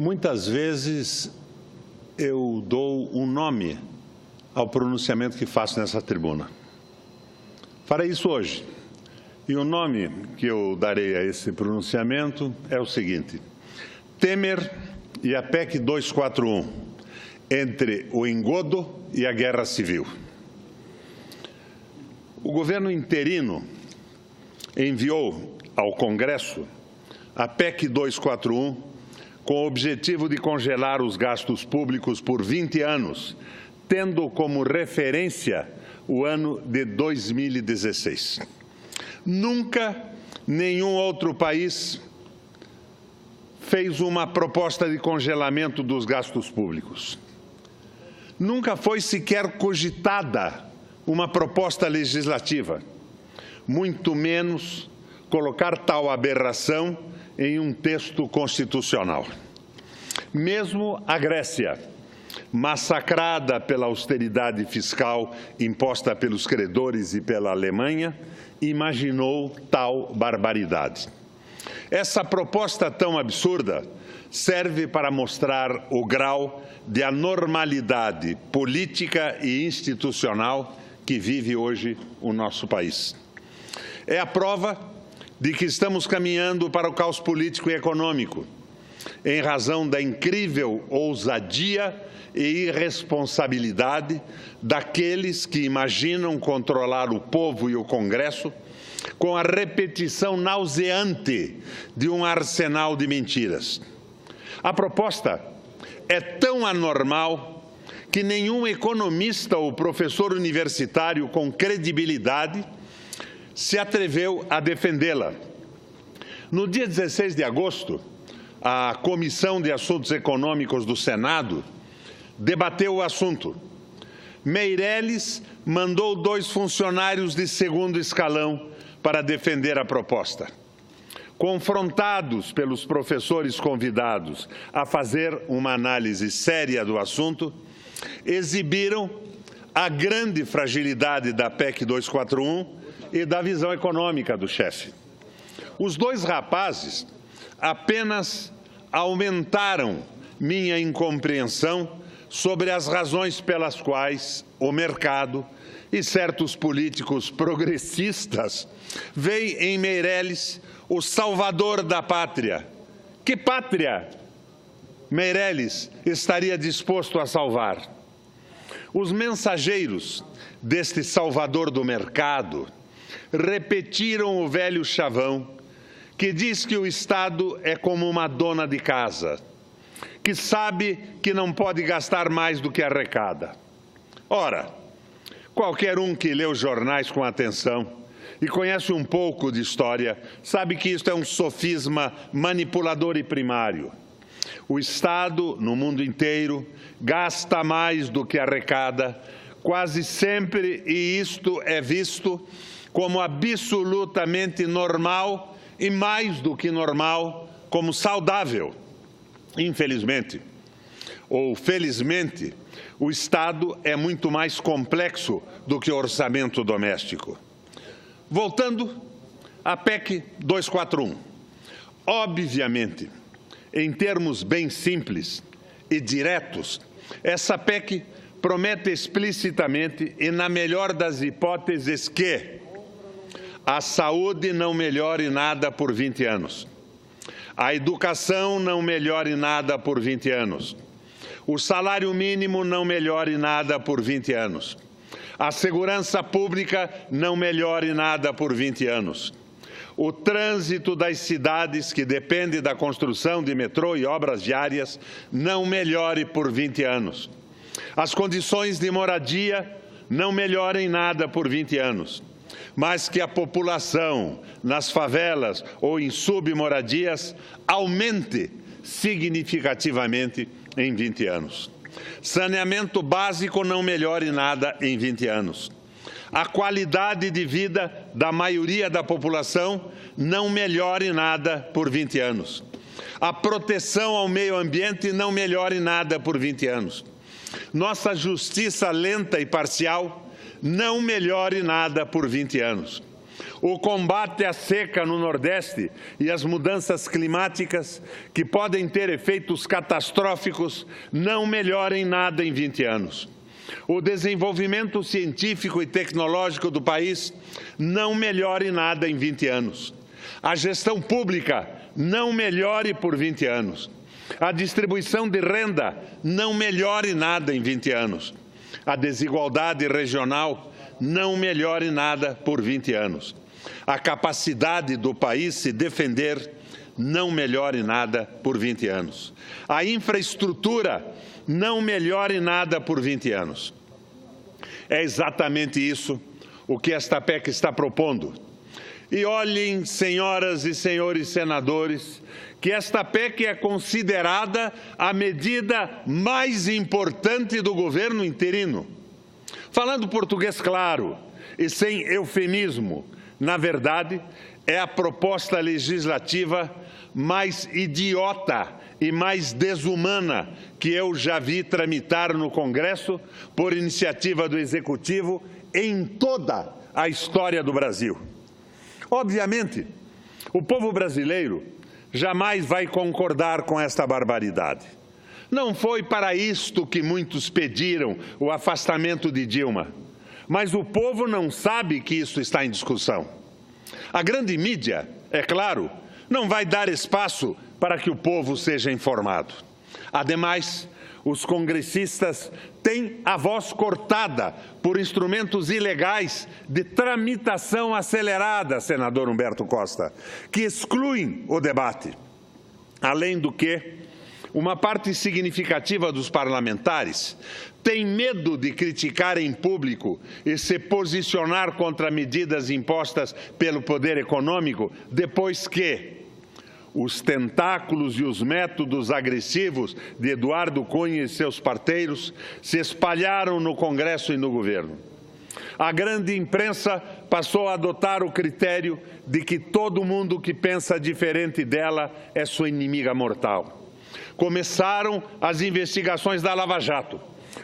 Muitas vezes eu dou um nome ao pronunciamento que faço nessa tribuna. Farei isso hoje. E o nome que eu darei a esse pronunciamento é o seguinte: Temer e a PEC 241, entre o engodo e a guerra civil. O governo interino enviou ao Congresso a PEC 241 com o objetivo de congelar os gastos públicos por 20 anos, tendo como referência o ano de 2016. Nunca nenhum outro país fez uma proposta de congelamento dos gastos públicos. Nunca foi sequer cogitada uma proposta legislativa, muito menos colocar tal aberração em um texto constitucional. Mesmo a Grécia, massacrada pela austeridade fiscal imposta pelos credores e pela Alemanha, imaginou tal barbaridade. Essa proposta tão absurda serve para mostrar o grau de anormalidade política e institucional que vive hoje o nosso país. É a prova de que estamos caminhando para o caos político e econômico, em razão da incrível ousadia e irresponsabilidade daqueles que imaginam controlar o povo e o Congresso com a repetição nauseante de um arsenal de mentiras. A proposta é tão anormal que nenhum economista ou professor universitário com credibilidade se atreveu a defendê-la. No dia 16 de agosto, a Comissão de Assuntos Econômicos do Senado debateu o assunto. Meirelles mandou 2 funcionários de segundo escalão para defender a proposta. Confrontados pelos professores convidados a fazer uma análise séria do assunto, exibiram a grande fragilidade da PEC 241 e da visão econômica do chefe. Os 2 rapazes apenas aumentaram minha incompreensão sobre as razões pelas quais o mercado e certos políticos progressistas veem em Meirelles o salvador da pátria. Que pátria Meirelles estaria disposto a salvar? Os mensageiros deste salvador do mercado repetiram o velho chavão que diz que o Estado é como uma dona de casa, que sabe que não pode gastar mais do que arrecada. Ora, qualquer um que lê os jornais com atenção e conhece um pouco de história sabe que isto é um sofisma manipulador e primário. O Estado, no mundo inteiro, gasta mais do que arrecada, quase sempre, e isto é visto como absolutamente normal e, mais do que normal, como saudável. Infelizmente, ou felizmente, o Estado é muito mais complexo do que o orçamento doméstico. Voltando à PEC 241. Obviamente, em termos bem simples e diretos, essa PEC promete explicitamente e, na melhor das hipóteses, que a saúde não melhore nada por 20 anos, a educação não melhore nada por 20 anos, o salário mínimo não melhore nada por 20 anos, a segurança pública não melhore nada por 20 anos, o trânsito das cidades, que depende da construção de metrô e obras viárias, não melhore por 20 anos, as condições de moradia não melhorem nada por 20 anos, mas que a população nas favelas ou em submoradias aumente significativamente em 20 anos. Saneamento básico não melhore nada em 20 anos. A qualidade de vida da maioria da população não melhore nada por 20 anos. A proteção ao meio ambiente não melhore nada por 20 anos. Nossa justiça lenta e parcial não melhore nada por 20 anos. o combate à seca no Nordeste e as mudanças climáticas, que podem ter efeitos catastróficos, não melhorem nada em 20 anos. O desenvolvimento científico e tecnológico do país não melhore nada em 20 anos. A gestão pública não melhore por 20 anos. A distribuição de renda não melhore nada em 20 anos. A desigualdade regional não melhore nada por 20 anos. A capacidade do país se defender não melhore nada por 20 anos. A infraestrutura não melhore nada por 20 anos. É exatamente isso o que esta PEC está propondo. E olhem, senhoras e senhores senadores, que esta PEC é considerada a medida mais importante do governo interino. Falando português claro e sem eufemismo, na verdade, é a proposta legislativa mais idiota e mais desumana que eu já vi tramitar no Congresso por iniciativa do Executivo em toda a história do Brasil. Obviamente, o povo brasileiro jamais vai concordar com esta barbaridade. Não foi para isto que muitos pediram o afastamento de Dilma, mas o povo não sabe que isso está em discussão. A grande mídia, é claro, não vai dar espaço para que o povo seja informado. Ademais, os congressistas têm a voz cortada por instrumentos ilegais de tramitação acelerada, senador Humberto Costa, que excluem o debate. Além do que, uma parte significativa dos parlamentares tem medo de criticar em público e se posicionar contra medidas impostas pelo poder econômico depois que os tentáculos e os métodos agressivos de Eduardo Cunha e seus parteiros se espalharam no Congresso e no governo. A grande imprensa passou a adotar o critério de que todo mundo que pensa diferente dela é sua inimiga mortal. Começaram as investigações da Lava Jato,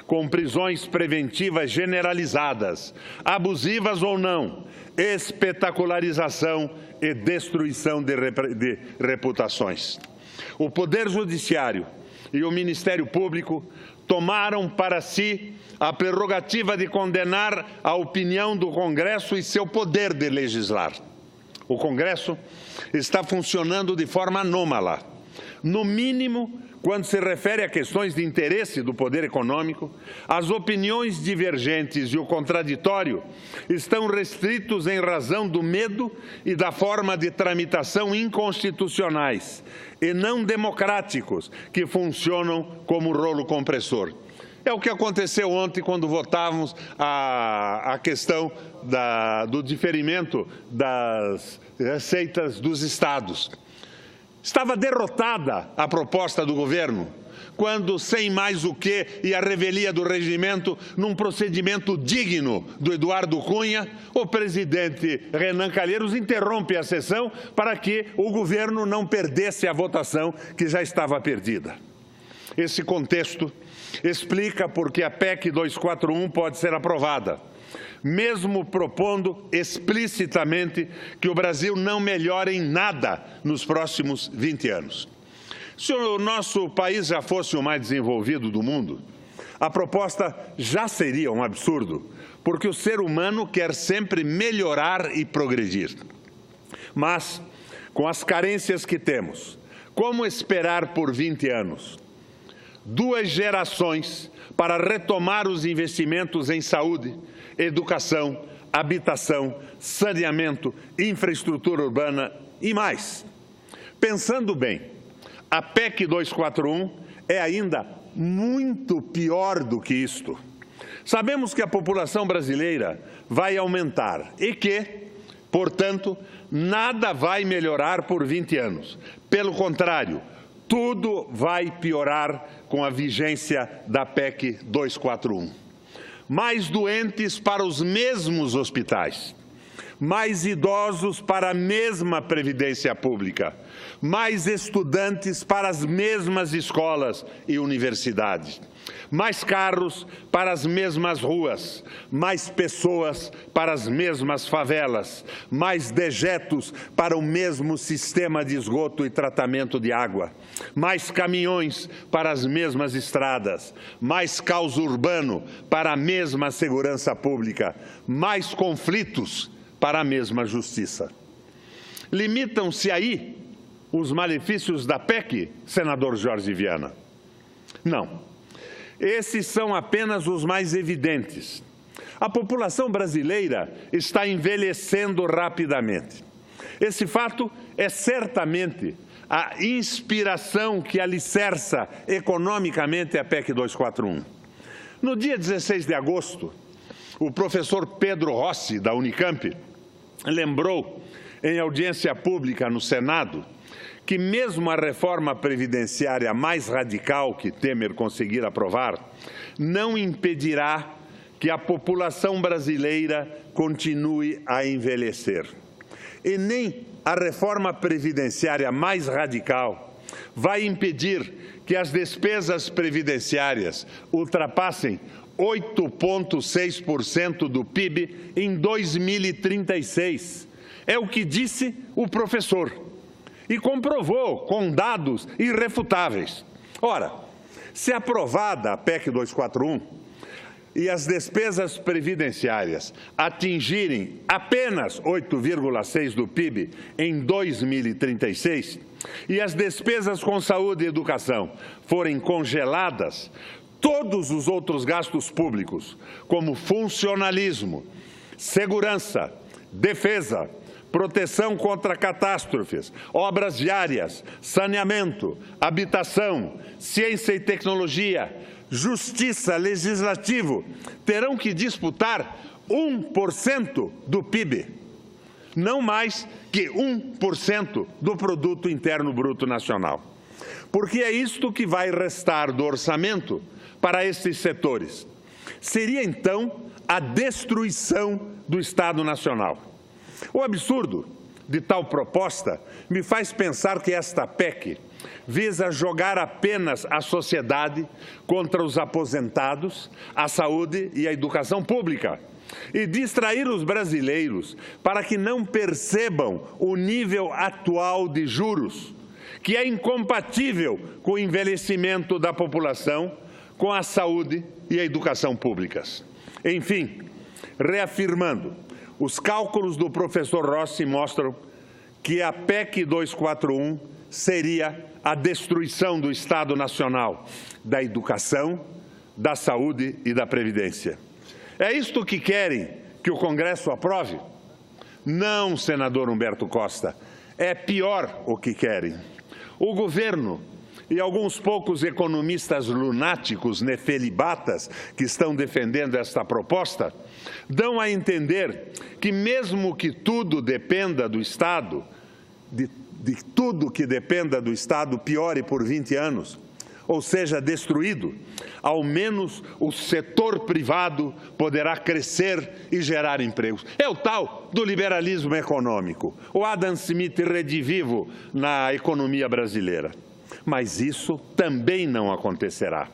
com prisões preventivas generalizadas, abusivas ou não, espetacularização e destruição de reputações. O Poder Judiciário e o Ministério Público tomaram para si a prerrogativa de condenar a opinião do Congresso e seu poder de legislar. O Congresso está funcionando de forma anômala. No mínimo, quando se refere a questões de interesse do poder econômico, as opiniões divergentes e o contraditório estão restritos em razão do medo e da forma de tramitação inconstitucionais e não democráticos que funcionam como rolo compressor. É o que aconteceu ontem quando votávamos a questão do diferimento das receitas dos estados. Estava derrotada a proposta do governo, quando, sem mais o que, e a revelia do regimento, num procedimento digno do Eduardo Cunha, o presidente Renan Calheiros interrompe a sessão para que o governo não perdesse a votação que já estava perdida. Esse contexto explica por que a PEC 241 pode ser aprovada, mesmo propondo explicitamente que o Brasil não melhore em nada nos próximos 20 anos. Se o nosso país já fosse o mais desenvolvido do mundo, a proposta já seria um absurdo, porque o ser humano quer sempre melhorar e progredir. Mas, com as carências que temos, como esperar por 20 anos? 2 gerações para retomar os investimentos em saúde, educação, habitação, saneamento, infraestrutura urbana e mais. Pensando bem, a PEC 241 é ainda muito pior do que isto. Sabemos que a população brasileira vai aumentar e que, portanto, nada vai melhorar por 20 anos. Pelo contrário, tudo vai piorar com a vigência da PEC 241. Mais doentes para os mesmos hospitais, mais idosos para a mesma previdência pública, mais estudantes para as mesmas escolas e universidades, Mais carros para as mesmas ruas, mais pessoas para as mesmas favelas, mais dejetos para o mesmo sistema de esgoto e tratamento de água, mais caminhões para as mesmas estradas, mais caos urbano para a mesma segurança pública, mais conflitos para a mesma justiça. Limitam-se aí os malefícios da PEC, senador Jorge Viana? Não. Esses são apenas os mais evidentes. A população brasileira está envelhecendo rapidamente. Esse fato é certamente a inspiração que alicerça economicamente a PEC 241. No dia 16 de agosto, o professor Pedro Rossi, da Unicamp, lembrou, em audiência pública no Senado, que mesmo a reforma previdenciária mais radical que Temer conseguir aprovar, não impedirá que a população brasileira continue a envelhecer. E nem a reforma previdenciária mais radical vai impedir que as despesas previdenciárias ultrapassem 8,6% do PIB em 2036. É o que disse o professor. E comprovou com dados irrefutáveis. Ora, se aprovada a PEC 241 e as despesas previdenciárias atingirem apenas 8,6% do PIB em 2036 e as despesas com saúde e educação forem congeladas, todos os outros gastos públicos, como funcionalismo, segurança, defesa, proteção contra catástrofes, obras viárias, saneamento, habitação, ciência e tecnologia, justiça, legislativo, terão que disputar 1% do PIB, não mais que 1% do Produto Interno Bruto Nacional. Porque é isto que vai restar do orçamento para esses setores. Seria, então, a destruição do Estado Nacional. O absurdo de tal proposta me faz pensar que esta PEC visa jogar apenas a sociedade contra os aposentados, a saúde e a educação pública e distrair os brasileiros para que não percebam o nível atual de juros, que é incompatível com o envelhecimento da população, com a saúde e a educação públicas. Enfim, reafirmando, os cálculos do professor Rossi mostram que a PEC 241 seria a destruição do Estado Nacional, da educação, da saúde e da Previdência. É isto que querem que o Congresso aprove? Não, senador Humberto Costa, é pior o que querem. O governo e alguns poucos economistas lunáticos, nefelibatas, que estão defendendo esta proposta, dão a entender que mesmo que tudo dependa do Estado, de tudo que dependa do Estado piore por 20 anos, ou seja, destruído, ao menos o setor privado poderá crescer e gerar empregos. É o tal do liberalismo econômico, o Adam Smith redivivo na economia brasileira. Mas isso também não acontecerá.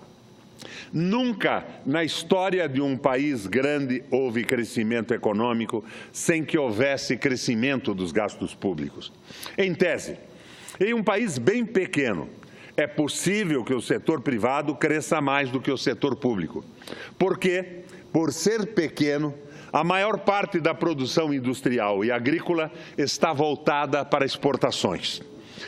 Nunca na história de um país grande houve crescimento econômico sem que houvesse crescimento dos gastos públicos. Em tese, em um país bem pequeno, é possível que o setor privado cresça mais do que o setor público, porque, por ser pequeno, a maior parte da produção industrial e agrícola está voltada para exportações.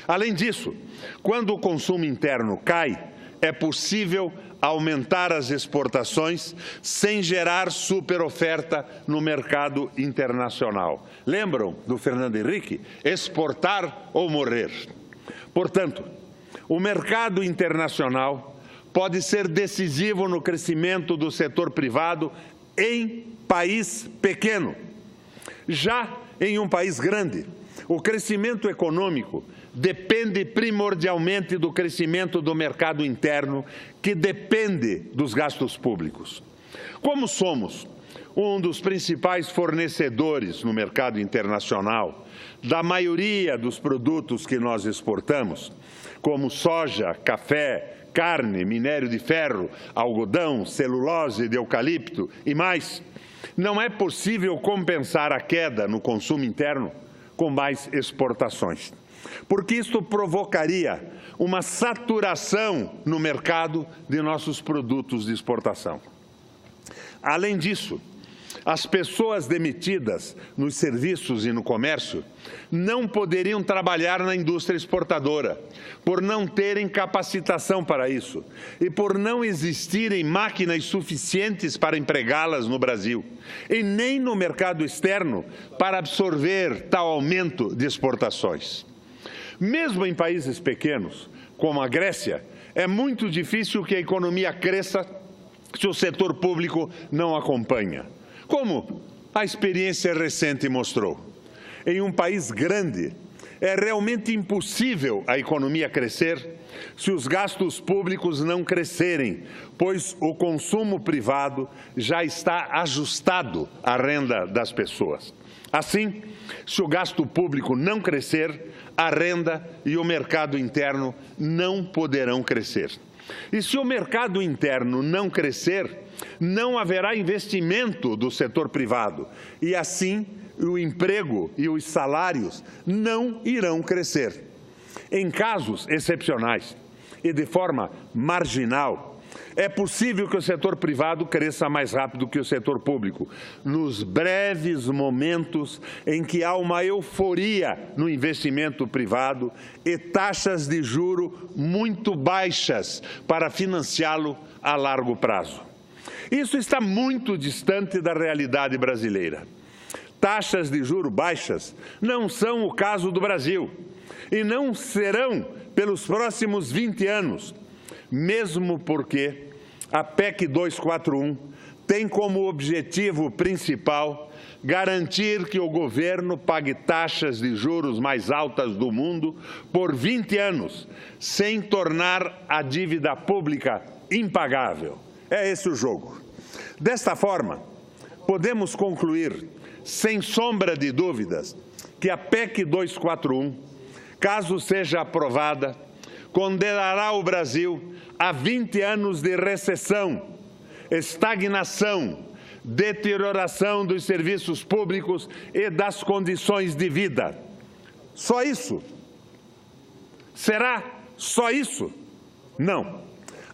Além disso, quando o consumo interno cai, é possível aumentar as exportações sem gerar superoferta no mercado internacional. Lembram do Fernando Henrique? Exportar ou morrer. Portanto, o mercado internacional pode ser decisivo no crescimento do setor privado em país pequeno. Já em um país grande, o crescimento econômico depende primordialmente do crescimento do mercado interno, que depende dos gastos públicos. Como somos um dos principais fornecedores no mercado internacional da maioria dos produtos que nós exportamos, como soja, café, carne, minério de ferro, algodão, celulose de eucalipto e mais, não é possível compensar a queda no consumo interno com mais exportações, porque isto provocaria uma saturação no mercado de nossos produtos de exportação. Além disso, as pessoas demitidas nos serviços e no comércio não poderiam trabalhar na indústria exportadora, por não terem capacitação para isso e por não existirem máquinas suficientes para empregá-las no Brasil, e nem no mercado externo para absorver tal aumento de exportações. Mesmo em países pequenos, como a Grécia, é muito difícil que a economia cresça se o setor público não acompanha, como a experiência recente mostrou. Em um país grande, é realmente impossível a economia crescer se os gastos públicos não crescerem, pois o consumo privado já está ajustado à renda das pessoas. Assim, se o gasto público não crescer, a renda e o mercado interno não poderão crescer. E se o mercado interno não crescer, não haverá investimento do setor privado e, assim, o emprego e os salários não irão crescer. Em casos excepcionais e de forma marginal, é possível que o setor privado cresça mais rápido que o setor público, nos breves momentos em que há uma euforia no investimento privado e taxas de juro muito baixas para financiá-lo a largo prazo. Isso está muito distante da realidade brasileira. Taxas de juro baixas não são o caso do Brasil e não serão pelos próximos 20 anos, mesmo porque a PEC 241 tem como objetivo principal garantir que o governo pague taxas de juros mais altas do mundo por 20 anos, sem tornar a dívida pública impagável. É esse o jogo. Desta forma, podemos concluir, sem sombra de dúvidas, que a PEC 241, caso seja aprovada, condenará o Brasil a 20 anos de recessão, estagnação, deterioração dos serviços públicos e das condições de vida. Só isso? Será só isso? Não.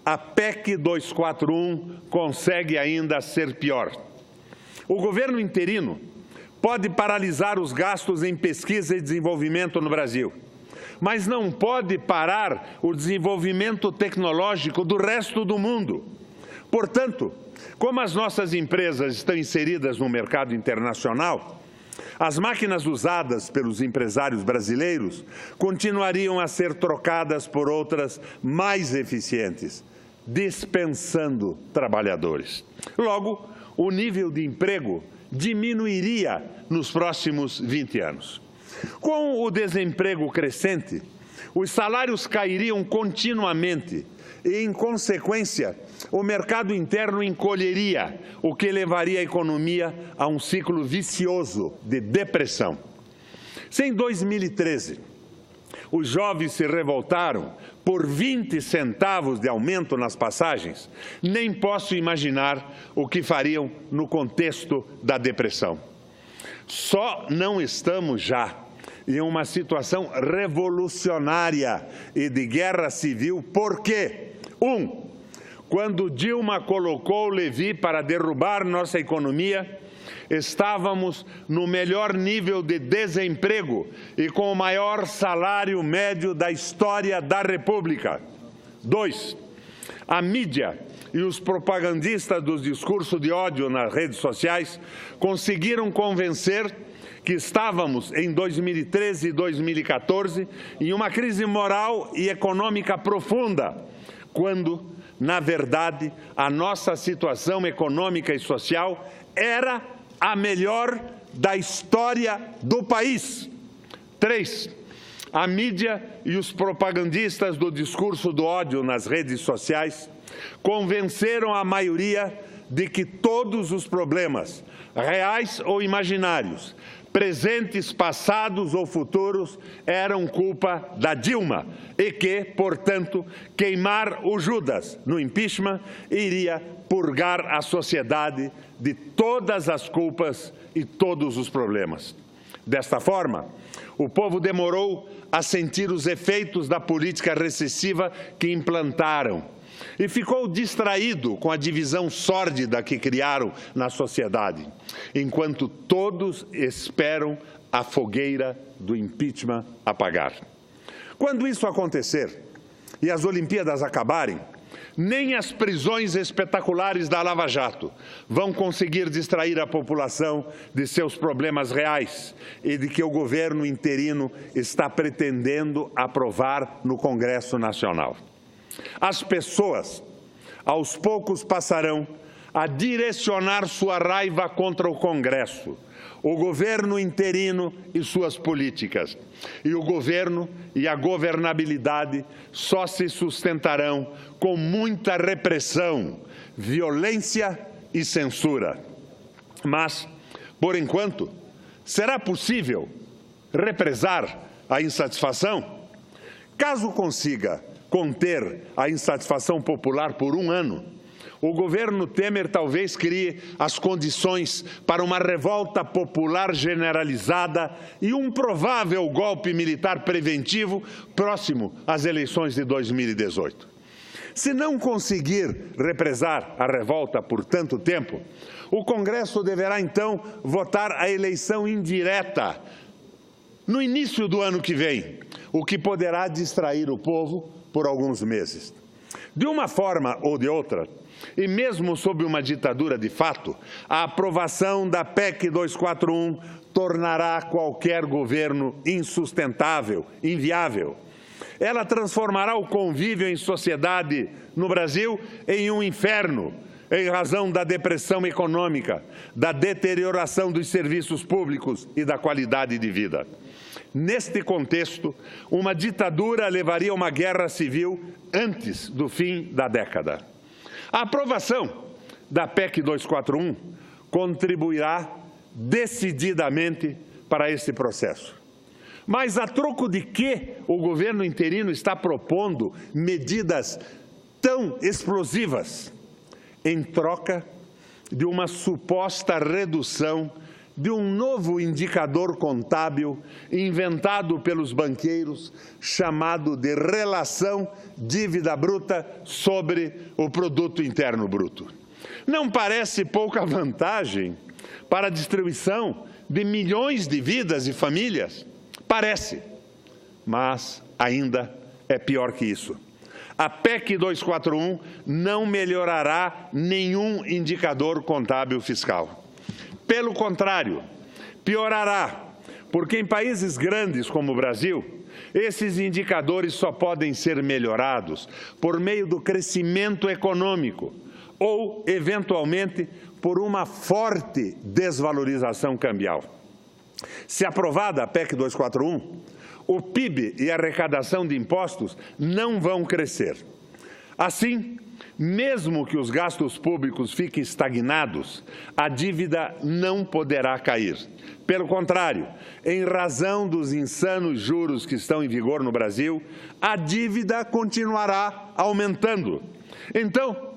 A PEC 241 consegue ainda ser pior. O governo interino pode paralisar os gastos em pesquisa e desenvolvimento no Brasil, mas não pode parar o desenvolvimento tecnológico do resto do mundo. Portanto, como as nossas empresas estão inseridas no mercado internacional, as máquinas usadas pelos empresários brasileiros continuariam a ser trocadas por outras mais eficientes, dispensando trabalhadores. Logo, o nível de emprego diminuiria nos próximos 20 anos. Com o desemprego crescente, os salários cairiam continuamente e, em consequência, o mercado interno encolheria, o que levaria a economia a um ciclo vicioso de depressão. Se em 2013 os jovens se revoltaram por 20 centavos de aumento nas passagens, nem posso imaginar o que fariam no contexto da depressão. Só não estamos já em uma situação revolucionária e de guerra civil, porque, quando Dilma colocou o Levi para derrubar nossa economia, estávamos no melhor nível de desemprego e com o maior salário médio da história da República. 2, a mídia e os propagandistas dos discursos de ódio nas redes sociais conseguiram convencer que estávamos em 2013 e 2014 em uma crise moral e econômica profunda, quando, na verdade, a nossa situação econômica e social era a melhor da história do país. 3, a mídia e os propagandistas do discurso do ódio nas redes sociais convenceram a maioria de que todos os problemas, reais ou imaginários, presentes, passados ou futuros, eram culpa da Dilma e que, portanto, queimar o Judas no impeachment iria purgar a sociedade de todas as culpas e todos os problemas. Desta forma, o povo demorou a sentir os efeitos da política recessiva que implantaram e ficou distraído com a divisão sórdida que criaram na sociedade, enquanto todos esperam a fogueira do impeachment apagar. Quando isso acontecer e as Olimpíadas acabarem, nem as prisões espetaculares da Lava Jato vão conseguir distrair a população de seus problemas reais e de que o governo interino está pretendendo aprovar no Congresso Nacional. As pessoas, aos poucos, passarão a direcionar sua raiva contra o Congresso, o governo interino e suas políticas. E o governo e a governabilidade só se sustentarão com muita repressão, violência e censura. Mas, por enquanto, será possível represar a insatisfação? Caso consiga conter a insatisfação popular por um ano, o governo Temer talvez crie as condições para uma revolta popular generalizada e um provável golpe militar preventivo próximo às eleições de 2018. Se não conseguir represar a revolta por tanto tempo, o Congresso deverá então votar a eleição indireta no início do ano que vem, o que poderá distrair o povo por alguns meses. De uma forma ou de outra, e mesmo sob uma ditadura de fato, a aprovação da PEC 241 tornará qualquer governo insustentável, inviável. Ela transformará o convívio em sociedade no Brasil em um inferno, em razão da depressão econômica, da deterioração dos serviços públicos e da qualidade de vida. Neste contexto, uma ditadura levaria a uma guerra civil antes do fim da década. A aprovação da PEC 241 contribuirá decididamente para esse processo. Mas a troco de que o governo interino está propondo medidas tão explosivas? Em troca de uma suposta redução de um novo indicador contábil inventado pelos banqueiros, chamado de relação dívida bruta sobre o produto interno bruto. Não parece pouca vantagem para a distribuição de milhões de vidas e famílias? Parece, mas ainda é pior que isso. A PEC 241 não melhorará nenhum indicador contábil fiscal. Pelo contrário, piorará, porque em países grandes como o Brasil, esses indicadores só podem ser melhorados por meio do crescimento econômico ou, eventualmente, por uma forte desvalorização cambial. Se aprovada a PEC 241, o PIB e a arrecadação de impostos não vão crescer. Assim, mesmo que os gastos públicos fiquem estagnados, a dívida não poderá cair. Pelo contrário, em razão dos insanos juros que estão em vigor no Brasil, a dívida continuará aumentando. Então,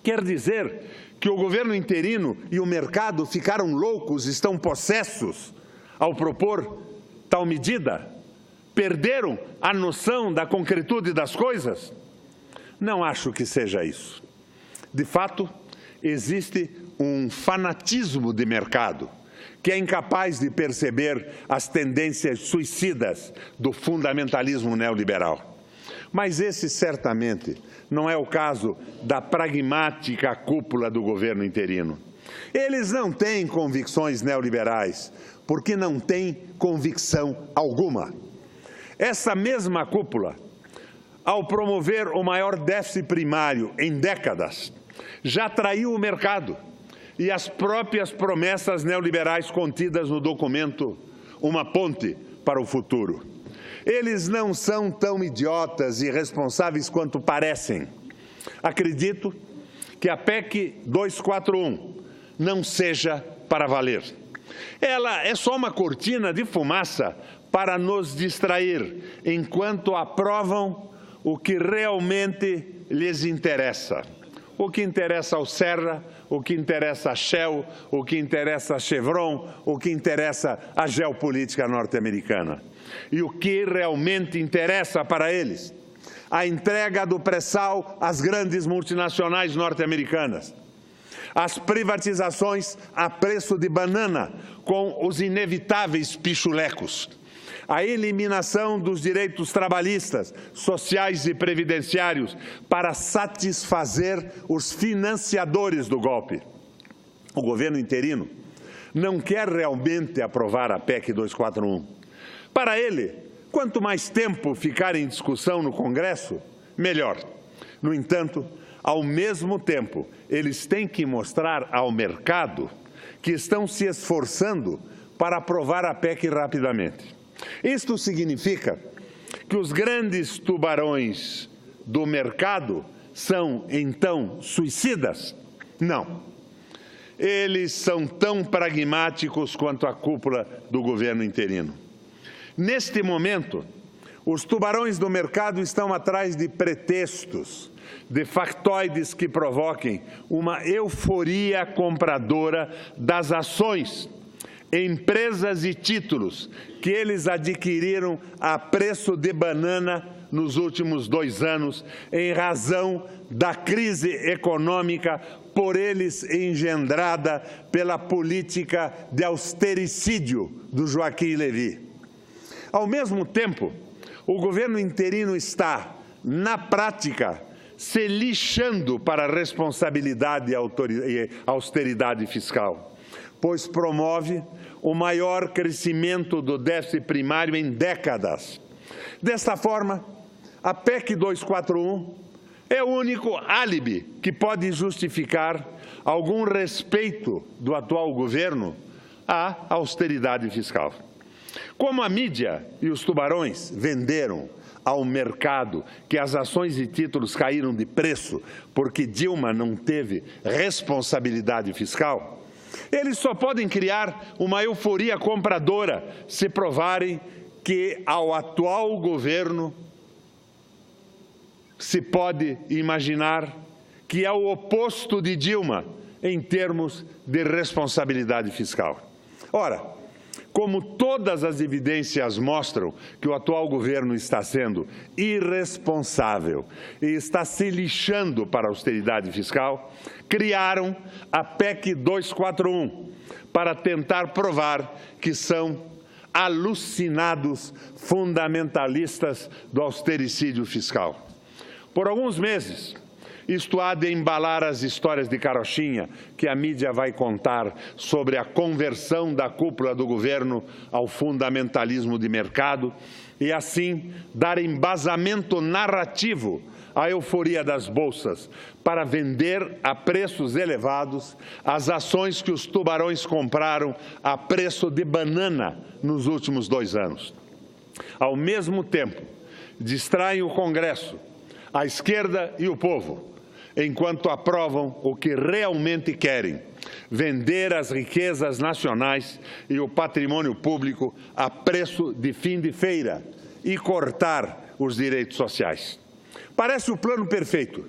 quer dizer que o governo interino e o mercado ficaram loucos, estão possessos ao propor tal medida? Perderam a noção da concretude das coisas? Não acho que seja isso. De fato, existe um fanatismo de mercado que é incapaz de perceber as tendências suicidas do fundamentalismo neoliberal. Mas esse certamente não é o caso da pragmática cúpula do governo interino. Eles não têm convicções neoliberais, porque não têm convicção alguma. Essa mesma cúpula, ao promover o maior déficit primário em décadas, já traiu o mercado e as próprias promessas neoliberais contidas no documento Uma Ponte para o Futuro. Eles não são tão idiotas e irresponsáveis quanto parecem. Acredito que a PEC 241 não seja para valer. Ela é só uma cortina de fumaça para nos distrair, enquanto aprovam o que realmente lhes interessa. O que interessa ao Serra, o que interessa a Shell, o que interessa a Chevron, o que interessa a geopolítica norte-americana. E o que realmente interessa para eles? A entrega do pré-sal às grandes multinacionais norte-americanas. As privatizações a preço de banana, com os inevitáveis pichulecos. A eliminação dos direitos trabalhistas, sociais e previdenciários para satisfazer os financiadores do golpe. O governo interino não quer realmente aprovar a PEC 241. Para ele, quanto mais tempo ficar em discussão no Congresso, melhor. No entanto, ao mesmo tempo, eles têm que mostrar ao mercado que estão se esforçando para aprovar a PEC rapidamente. Isto significa que os grandes tubarões do mercado são, então, suicidas? Não. Eles são tão pragmáticos quanto a cúpula do governo interino. Neste momento, os tubarões do mercado estão atrás de pretextos, de factoides que provoquem uma euforia compradora das ações, empresas e títulos que eles adquiriram a preço de banana nos últimos 2 anos, em razão da crise econômica por eles engendrada pela política de austericídio do Joaquim Levy. Ao mesmo tempo, o governo interino está, na prática, se lixando para a responsabilidade e austeridade fiscal, pois promove o maior crescimento do déficit primário em décadas. Desta forma, a PEC 241 é o único álibi que pode justificar algum respeito do atual governo à austeridade fiscal. Como a mídia e os tubarões venderam ao mercado que as ações e títulos caíram de preço porque Dilma não teve responsabilidade fiscal, eles só podem criar uma euforia compradora se provarem que ao atual governo se pode imaginar que é o oposto de Dilma em termos de responsabilidade fiscal. Ora, como todas as evidências mostram que o atual governo está sendo irresponsável e está se lixando para a austeridade fiscal, criaram a PEC 241 para tentar provar que são alucinados fundamentalistas do austericídio fiscal. Por alguns meses, isto há de embalar as histórias de carochinha que a mídia vai contar sobre a conversão da cúpula do governo ao fundamentalismo de mercado e, assim, dar embasamento narrativo à euforia das bolsas para vender a preços elevados as ações que os tubarões compraram a preço de banana nos últimos 2 anos. Ao mesmo tempo, distraem o Congresso, a esquerda e o povo, enquanto aprovam o que realmente querem, vender as riquezas nacionais e o patrimônio público a preço de fim de feira e cortar os direitos sociais. Parece o plano perfeito,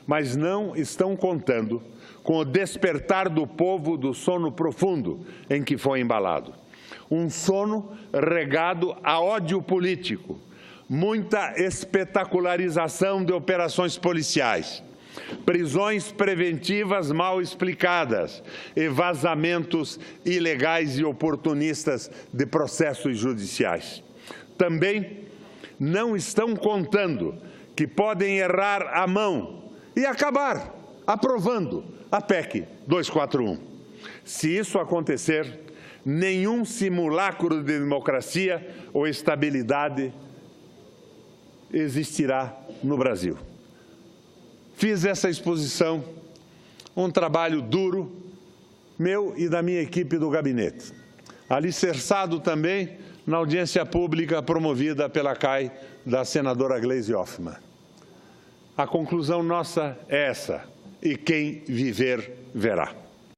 mas não estão contando com o despertar do povo do sono profundo em que foi embalado. Um sono regado a ódio político, muita espetacularização de operações policiais, prisões preventivas mal explicadas e vazamentos ilegais e oportunistas de processos judiciais. Também não estão contando que podem errar a mão e acabar aprovando a PEC 241. Se isso acontecer, nenhum simulacro de democracia ou estabilidade existirá no Brasil. Fiz essa exposição, um trabalho duro, meu e da minha equipe do gabinete, alicerçado também na audiência pública promovida pela CAI da senadora Gleisi Hoffmann. A conclusão nossa é essa: e quem viver, verá.